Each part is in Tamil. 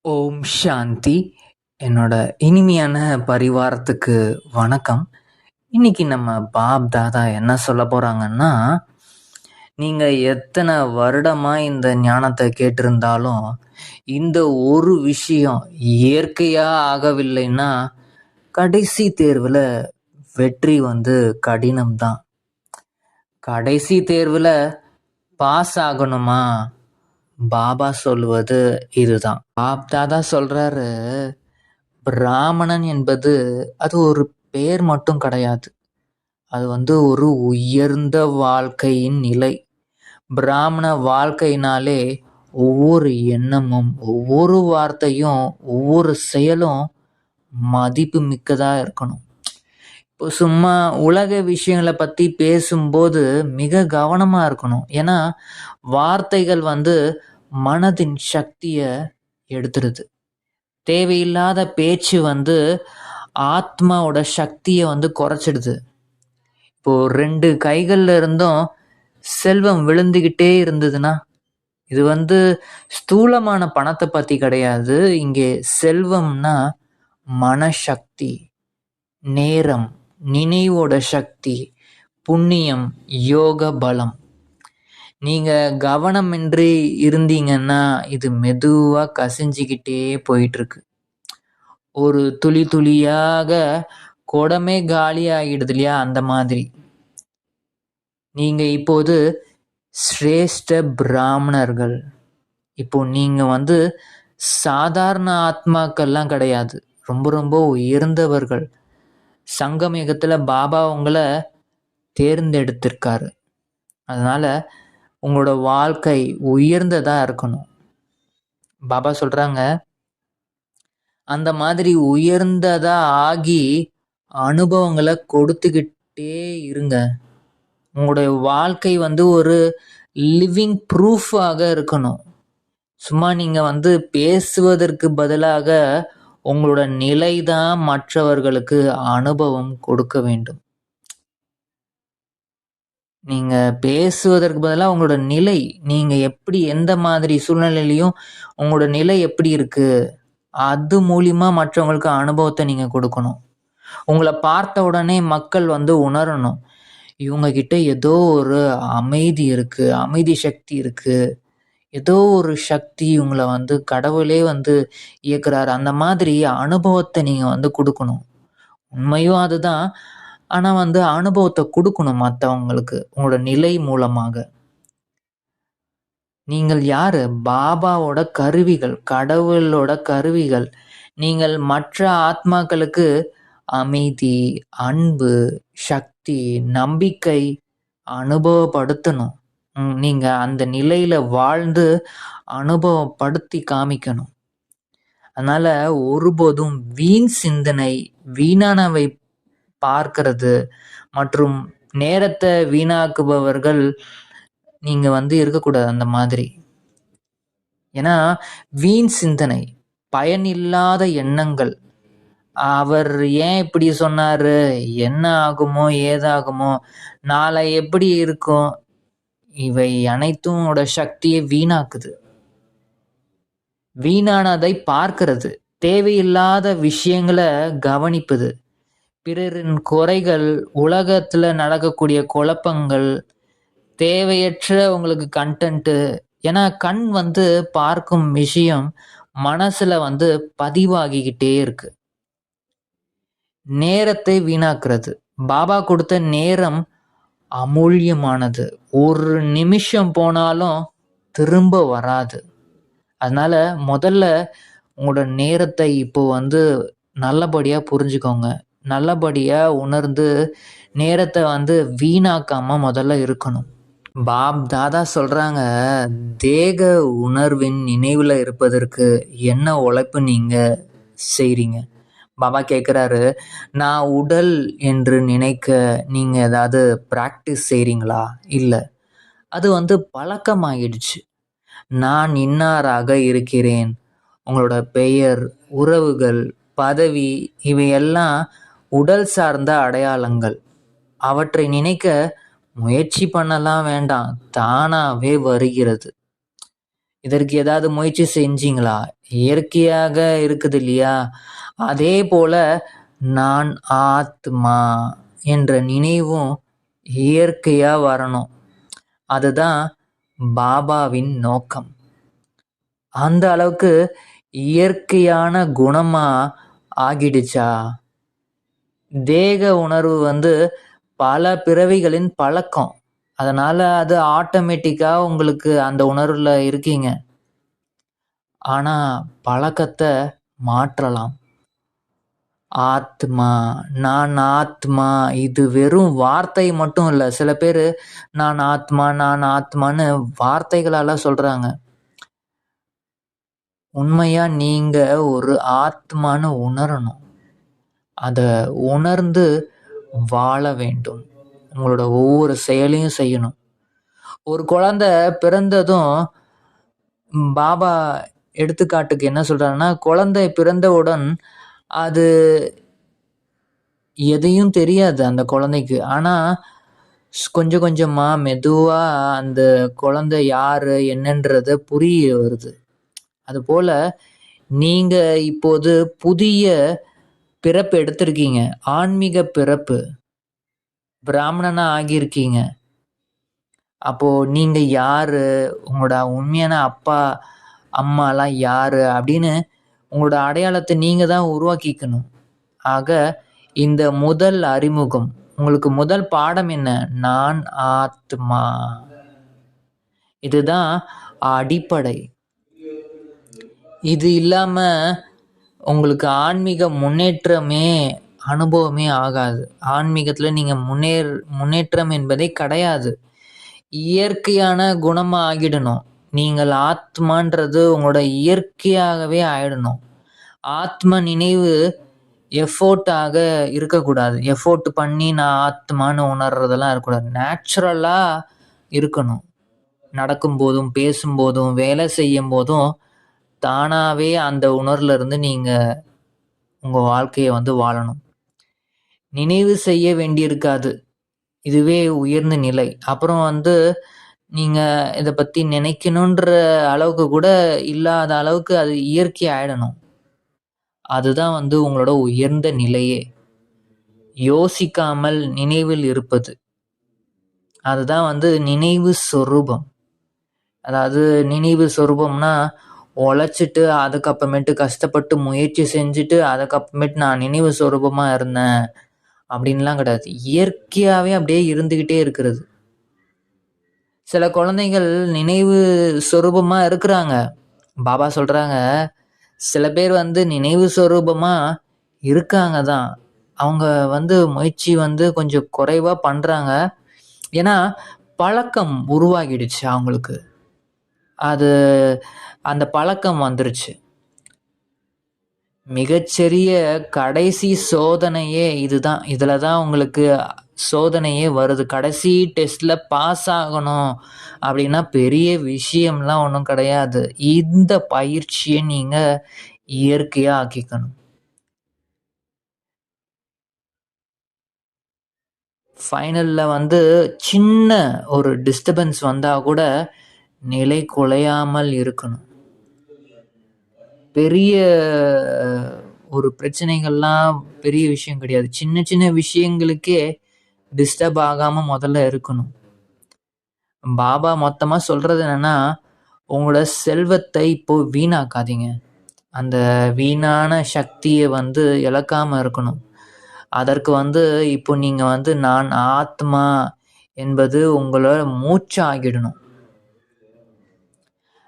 ஓம் சாந்தி. என்னோட இனிமையான பரிவாரத்துக்கு வணக்கம். இன்னைக்கு நம்ம பாப் தாதா என்ன சொல்ல போறாங்கன்னா, நீங்க எத்தனை வருடமா இந்த ஞானத்தை கேட்டிருந்தாலும், இந்த ஒரு விஷயம் இயற்கையா ஆகவில்லைன்னா, கடைசி தேர்வுல வெற்றி கடினம்தான். கடைசி தேர்வுல பாஸ் ஆகணுமா? பாபா சொல்லுவது இதுதான். பாப் தாதா சொல்றாரு, பிராமணன் என்பது அது ஒரு பேர் மட்டும் கிடையாது. அது ஒரு உயர்ந்த வாழ்க்கையின் நிலை. பிராமண வாழ்க்கையினாலே ஒவ்வொரு எண்ணமும், ஒவ்வொரு வார்த்தையும், ஒவ்வொரு செயலும் மதிப்பு மிக்கதா இருக்கணும். இப்போ சும்மா உலக விஷயங்களை பத்தி பேசும்போது மிக கவனமா இருக்கணும். ஏன்னா வார்த்தைகள் மனதின் சக்திய எடுத்துருது. தேவையில்லாத பேச்சு ஆத்மாவோட சக்தியை குறைச்சிடுது. இப்போ 2 கைகள்ல இருந்தும் செல்வம் விழுந்துகிட்டே இருந்ததுன்னா, இது ஸ்தூலமான பணத்தை பத்தி கிடையாது. இங்கே செல்வம்னா மனசக்தி, நேரம், நினைவோட சக்தி, புண்ணியம், யோக பலம். நீங்க கவனமின்றி இருந்தீங்கன்னா இது மெதுவா கசிஞ்சுக்கிட்டே போயிட்டு இருக்கு. ஒரு துளி துளியாக குடமே காலி ஆகிடுது இல்லையா? அந்த மாதிரி நீங்க இப்போது சிரேஷ்ட பிராமணர்கள். இப்போ நீங்க சாதாரண ஆத்மாக்கள்லாம் கிடையாது, ரொம்ப ரொம்ப உயர்ந்தவர்கள். சங்கமயுகத்துல பாபா உங்களை தேர்ந்தெடுத்திருக்காரு. அதனால உங்களோட வாழ்க்கை உயர்ந்ததா இருக்கணும். பாபா சொல்றாங்க, அந்த மாதிரி உயர்ந்ததா ஆகி அனுபவங்களை கொடுத்துக்கிட்டே இருங்க. உங்களுடைய வாழ்க்கை ஒரு லிவிங் ப்ரூஃபாக இருக்கணும். சும்மா நீங்க பேசுவதற்கு பதிலாக உங்களோட நிலைதான் மற்றவர்களுக்கு அனுபவம் கொடுக்க வேண்டும். நீங்க பேசுவதற்கு பதிலாக உங்களோட நிலை, நீங்க எப்படி எந்த மாதிரி சூழ்நிலையிலையும் உங்களோட நிலை எப்படி இருக்கு, அது மூலியமா மற்றவங்களுக்கு அனுபவத்தை நீங்க கொடுக்கணும். உங்களை பார்த்த உடனே மக்கள் உணரணும், இவங்க கிட்ட ஏதோ ஒரு அமைதி இருக்கு, அமைதி சக்தி இருக்கு, ஏதோ ஒரு சக்தி இவங்களை கடவுளே இயக்குறாரு. அந்த மாதிரி அனுபவத்தை நீங்க கொடுக்கணும். உண்மையும் அதுதான். ஆனா அனுபவத்தை கொடுக்கணும் மற்றவங்களுக்கு உங்களோட நிலை மூலமாக. நீங்கள் யாரு? பாபாவோட கருவிகள், கடவுளோட கருவிகள். நீங்கள் மற்ற ஆத்மாக்களுக்கு அமைதி, அன்பு, சக்தி, நம்பிக்கை அனுபவப்படுத்தணும். நீங்க அந்த நிலையில வாழ்ந்து அனுபவப்படுத்தி காமிக்கணும். அதனால ஒருபோதும் வீண் சிந்தனை, வீணானவை பார்க்கிறது மற்றும் நேரத்தை வீணாக்குபவர்கள் நீங்க இருக்கக்கூடாது அந்த மாதிரி. ஏன்னா வீண் சிந்தனை, பயனில்லாத எண்ணங்கள், அவர் ஏன் இப்படி சொன்னாரு, என்ன ஆகுமோ ஏதாகுமோ, நாளை எப்படி இருக்கும், இவை அனைத்தும் சக்தியை வீணாக்குது. வீணானதை பார்க்கிறது, தேவையில்லாத விஷயங்களை கவனிப்பது, பிறரின் குறைகள், உலகத்துல நடக்கக்கூடிய குழப்பங்கள், தேவையற்ற உங்களுக்கு கண்டென்ட்டு. ஏன்னா கண் பார்க்கும் விஷயம் மனசுல பதிவாகிக்கிட்டே இருக்கு. நேரத்தை வீணாக்குறது. பாபா கொடுத்த நேரம் அமூல்யமானது. ஒரு நிமிஷம் போனாலும் திரும்ப வராது. அதனால முதல்ல உங்களோட நேரத்தை இப்போ நல்லபடியா புரிஞ்சுக்கோங்க. நல்லபடியா உணர்ந்து நேரத்தை வீணாக்காம முதல்ல இருக்கணும். பாப் தாதா சொல்றாங்க, தேக உணர்வின் நினைவுல இருப்பதற்கு என்ன உழைப்பு நீங்க செய்றீங்க? பாபா கேட்குறாரு, நான் உடல் என்று நினைக்க நீங்க ஏதாவது பிராக்டிஸ் செய்றீங்களா? இல்லை, அது பழக்கமாயிடுச்சு. நான் இன்னாராக இருக்கிறேன். உங்களோட பெயர், உறவுகள், பதவி, இவையெல்லாம் உடல் சார்ந்த அடையாளங்கள். அவற்றை நினைக்க முயற்சி பண்ணலாம் வேண்டாம், தானாவே வருகிறது. இதற்கு ஏதாவது முயற்சி செஞ்சீங்களா? இயற்கையாக இருக்குது இல்லையா? அதே போல நான் ஆத்மா என்ற நினைவும் இயற்கையா வரணும். அதுதான் பாபாவின் நோக்கம். அந்த அளவுக்கு இயற்கையான குணமா ஆகிடுச்சா? தேக உணர்வு பல பிறவிகளின் பழக்கம். அதனால அது ஆட்டோமேட்டிக்கா உங்களுக்கு அந்த உணர்வுல இருக்கீங்க. ஆனா பழக்கத்தை மாற்றலாம். ஆத்மா, நான் ஆத்மா இது வெறும் வார்த்தை மட்டும் இல்ல. சில பேரு நான் ஆத்மா, நான் ஆத்மான்னு வார்த்தைகளால சொல்றாங்க. உண்மையா நீங்க ஒரு ஆத்மான்னு உணரணும். அத உணர்ந்து வாழ வேண்டும். உங்களோட ஒவ்வொரு செயலையும் செய்யணும். ஒரு குழந்தை பிறந்ததும் பாபா எடுத்துக்காட்டுக்கு என்ன சொல்றாருன்னா, குழந்தை பிறந்தவுடன் அது எதையும் தெரியாது அந்த குழந்தைக்கு. ஆனா கொஞ்சம் கொஞ்சமா மெதுவா அந்த குழந்தை யாரு என்னன்றத புரிய வருது. அதுபோல நீங்க இப்போது புதிய பிறப்பு எடுத்திருக்கீங்க. ஆன்மீக பிறப்பு. பிராமணனா ஆகியிருக்கீங்க. அப்போ நீங்க யாரு? உங்களோட உண்மையான அப்பா, அம்மாலாம் யாரு? அப்படின்னு உங்களோட அடையாளத்தை நீங்க தான் உருவாக்கிக்கணும். ஆக இந்த முதல் அறிமுகம். உங்களுக்கு முதல் பாடம் என்ன? நான் ஆத்மா. இதுதான் அடிப்படை. இது இல்லாம உங்களுக்கு ஆன்மீக முன்னேற்றமே அனுபவமே ஆகாது. ஆன்மீகத்துல நீங்க முன்னேற்றம் என்பதே கிடையாது. இயற்கையான குணமா ஆகிடணும். நீங்கள் ஆத்மான்றது உங்களோட இயற்கையாகவே ஆயிடணும். ஆத்ம நினைவு எஃபோர்ட்டாக இருக்கக்கூடாது. எஃபோர்ட் பண்ணி நான் ஆத்மான்னு உணர்றதெல்லாம் இருக்கக்கூடாது. நேச்சுரலா இருக்கணும். நடக்கும்போதும், பேசும்போதும், வேலை செய்யும் போதும் தானாவே அந்த உணர்வுல இருந்து நீங்க உங்க வாழ்க்கைய வாழணும். நினைவு செய்ய வேண்டியிருக்காது. இதுவே உயர்ந்த நிலை. அப்புறம் நீங்க இத பத்தி நினைக்கணுன்ற அளவுக்கு கூட இல்லாத அளவுக்கு அது இயற்கை ஆயிடணும். அதுதான் உங்களோட உயர்ந்த நிலையே. யோசிக்காமல் நினைவில் இருப்பது. அதுதான் நினைவு சொரூபம். அதாவது நினைவு சொரூபம்னா, உழைச்சிட்டு அதுக்கப்புறமேட்டு கஷ்டப்பட்டு முயற்சி செஞ்சுட்டு அதுக்கப்புறமேட்டு நான் நினைவு சொரூபமா இருந்தேன் அப்படின்லாம் கிடையாது. இயற்கையாவே அப்படியே இருந்துகிட்டே இருக்கிறது. சில குழந்தைகள் நினைவு சொரூபமா இருக்கிறாங்க. பாபா சொல்றாங்க, சில பேர் நினைவு சொரூபமா இருக்காங்க தான். அவங்க முயற்சி கொஞ்சம் குறைவா பண்றாங்க. ஏன்னா பழக்கம் உருவாகிடுச்சு அவங்களுக்கு. அது அந்த பழக்கம் வந்துருச்சு. மிகச்சிறிய கடைசி சோதனையே இதுதான். இதுல தான் உங்களுக்கு சோதனையே வருது. கடைசி டெஸ்ட்ல பாஸ் ஆகணும் அப்படின்னா பெரிய விஷயம்லாம் ஒண்ணும் கிடையாது. இந்த பயிற்சிய நீங்க இயற்கையா ஆக்கிக்கணும். ஃபைனல்ல சின்ன ஒரு டிஸ்டர்பன்ஸ் வந்தா கூட நிலை குலையாமல் இருக்கணும். பெரிய ஒரு பிரச்சனைகள்லாம் பெரிய விஷயம் கிடையாது. சின்ன சின்ன விஷயங்களுக்கே டிஸ்டர்ப் ஆகாம முதல்ல இருக்கணும். பாபா மொத்தமா சொல்றது என்னன்னா, உங்களோட செல்வத்தை இப்போ வீணாக்காதீங்க. அந்த வீணான சக்திய இழக்காம இருக்கணும். அதற்கு இப்போ நீங்க நான் ஆத்மா என்பது உங்களோட மூச்சாகிடணும்.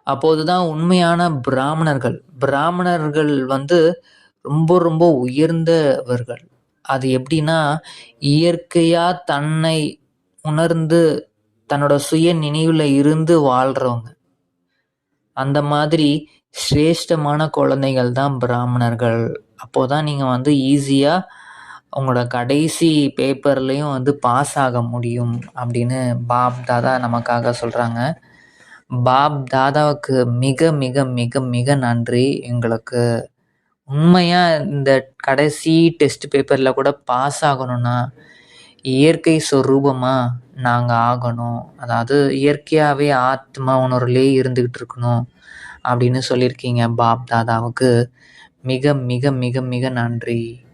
அப்போதுதான் உண்மையான பிராமணர்கள். பிராமணர்கள் ரொம்ப ரொம்ப உயர்ந்தவர்கள். அது எப்படின்னா, இயற்கையா தன்னை உணர்ந்து தன்னோட சுய நினைவுல இருந்து வாழ்றவங்க. அந்த மாதிரி சிரேஷ்டமான குழந்தைகள் தான் பிராமணர்கள். அப்போதான் நீங்க ஈஸியா உங்களோட கடைசி பேப்பர்லயும் பாஸ் ஆக முடியும் அப்படின்னு பாப் தாதா நமக்காக சொல்றாங்க. பாப் தாதாவுக்கு மிக மிக மிக மிக நன்றி. எங்களுக்கு உண்மையா இந்த கடைசி டெஸ்ட் பேப்பர்ல கூட பாஸ் ஆகணும்னா, இயற்கை சொரூபமா நாங்க ஆகணும். அதாவது இயற்கையாவே ஆத்ம உணர்விலே இருந்துகிட்டு இருக்கணும். அப்படின்னு சொல்லியிருக்கீங்க பாப் தாதாவுக்கு. மிக, மிக, மிக, மிக நன்றி.